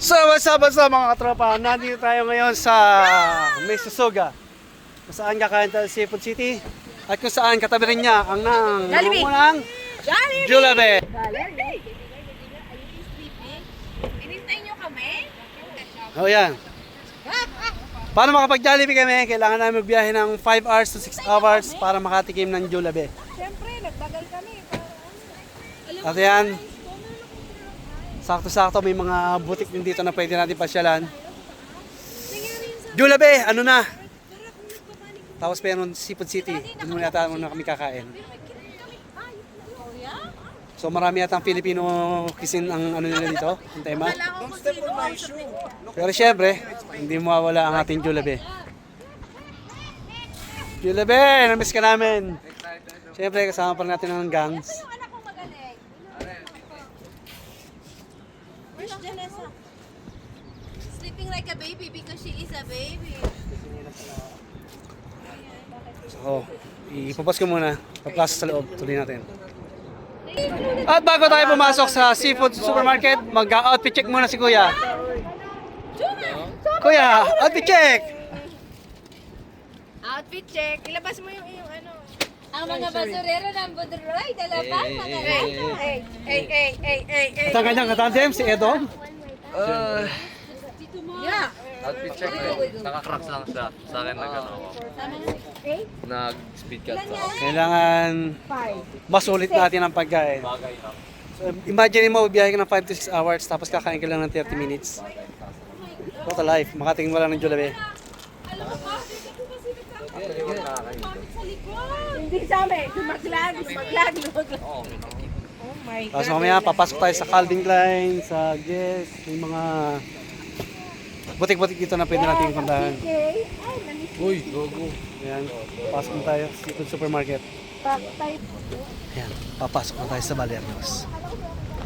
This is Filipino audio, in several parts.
So, what's up mga katropa? Nandito tayo ngayon sa Mississauga, kung saan kakain tayo sa Seafood City at kung saan katabi rin niya ang ng Jollibee. Pinintay nyo kami? Oh, yan. Paano makapag-Jollibee kami? Kailangan namin magbiyahe ng 5 hours to 6 hours para makatikim ng Jollibee. Siyempre, nagtagal kami. At yan, sakto-sakto may mga butik din dito na pwede natin pasyalan. Jollibee, ano na? Tapos meron Seafood City. Doon muna kami kakain. So marami yata ang Filipino cuisine ang ano nila dito, ang tema. Pero syempre, hindi mawawala ang ating Jollibee. Jollibee, namiss ka namin. Syempre, kasama pa natin ang gangs. Where's Janessa? Sleeping like a baby because she is a baby. So, ipapas ko muna. Papasok sa loob. Tuloy natin. At bago tayo pumasok sa seafood supermarket, mag-outfit check muna si Kuya. Kuya, outfit check! Outfit check. Ilabas mo yung ano. Ang mga basurero ng Budroy, dala pa mga rito. At ang kanyang katandem, si Edom. Yeah. Outfit check eh. Naka-cracks lang siya. Sa akin nag-speed cut sa Kailangan masulit natin ang pagkain. bagay na. So, imagine mo, biyahe ka ng 5 to 6 hours, tapos kakain ka lang ng 30 minutes. What a life, makatingin mo lang ng Jollibee. Hindi sabi. Lumaglag. Oo. Oh my Tapos mamaya, papasok tayo sa Calvin Klein, sa Guess, may mga butik-butik dito na pwede natin puntahan. Uy, gogo. Ayan, papasok na tayo sa seafood supermarket. Ayan, papasok na tayo sa Valerios.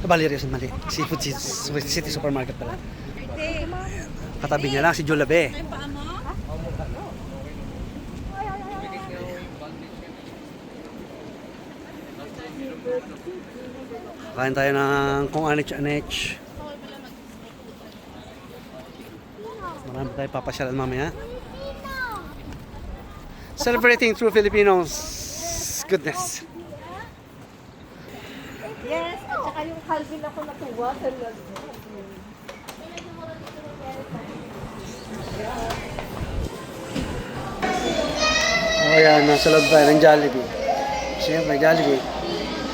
Valerios yung mali. Seafood City Supermarket pala. Ayan, katabi niya lang si Jollibee. Kain tayo ng kung anich-anich. Marami tayo papasyalan mamaya. Celebrating true Filipinos goodness. Yes, at saka yung Calvin ako natuwa talaga. O yan, nasa loob tayo ng Jollibee. Siyempre, Jollibee.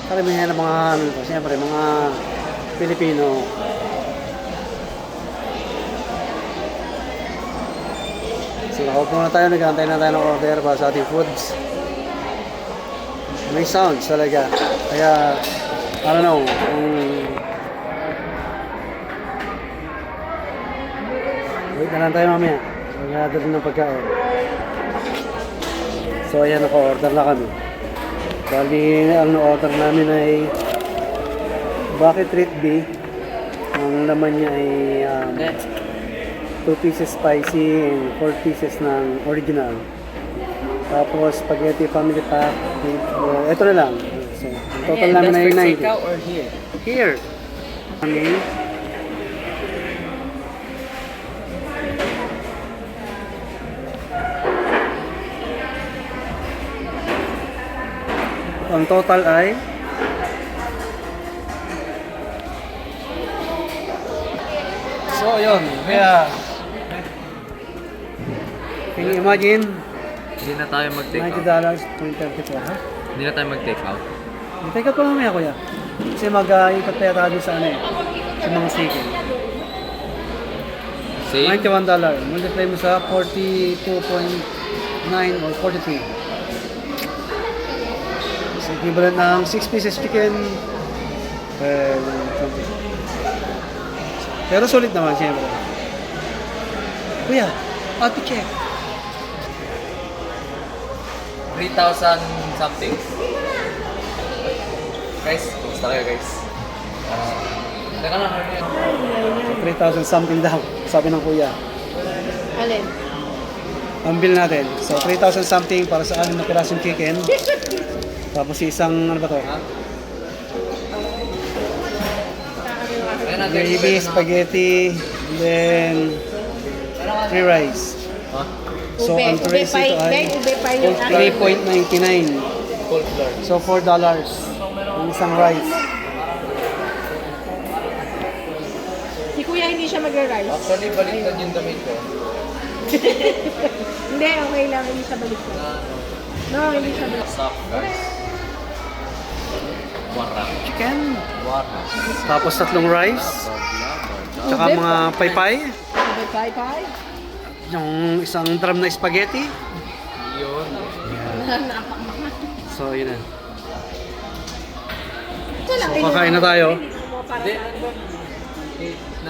Karamihan ng mga ano ito, siyempre, mga Pilipino. So, nakaupo na tayo, nag-aantay na tayo ng order para sa ating foods. May sounds talaga. Kaya, I don't know, wait na lang tayo mamaya. Mag-order din ng pagkain. So, ayan, naka-order na kami. Bali, ang na-order namin ay Bucket Treat B. Ang laman niya ay 2 pieces spicy and 4 pieces ng original. Tapos, spaghetti family pack. Ito na lang. So, ang total namin ay 90. or here? Here. Okay. Ang total ay so yun, kaya can you imagine Hindi na tayo mag-take $90 out. $0.34 ha? Hindi na tayo mag-take out. Take out pa mamaya kuya kasi mag-ikot tayo tayo sa ano eh sa mga chicken Same? $91 multiply mo sa 42.9 or 43 so equivalent ng 6 pieces chicken something. Pero sulit naman siyempre kuya, outfit check 3,000 something. Guys, kumusta kayo guys? Teka lang, ano yan? 3,000 something daw sabi ng kuya Alin? ang bill natin so 3,000 something para sa 6 na pirasong chicken tapos isang ano ba to Kaya natin gravy, spaghetti, Then, 3 rice. Ha? So, ang price ito ay ube pa yung akin. 3.99. Cold flour. So, $4 ang isang rice. Si Kuya hindi siya magra-rice. Actually, baliktad yung damit ko. Hindi, okay lang. Hindi siya balik ko. No, hindi siya balik. Stop, guys. One wrap. Chicken. One wrap. Tapos 3 rice. Tsaka mga paypay. Ube pay. Yung isang drum na spaghetti. Yun. So, yun na. Ito lang. So, kakain na tayo. Para sa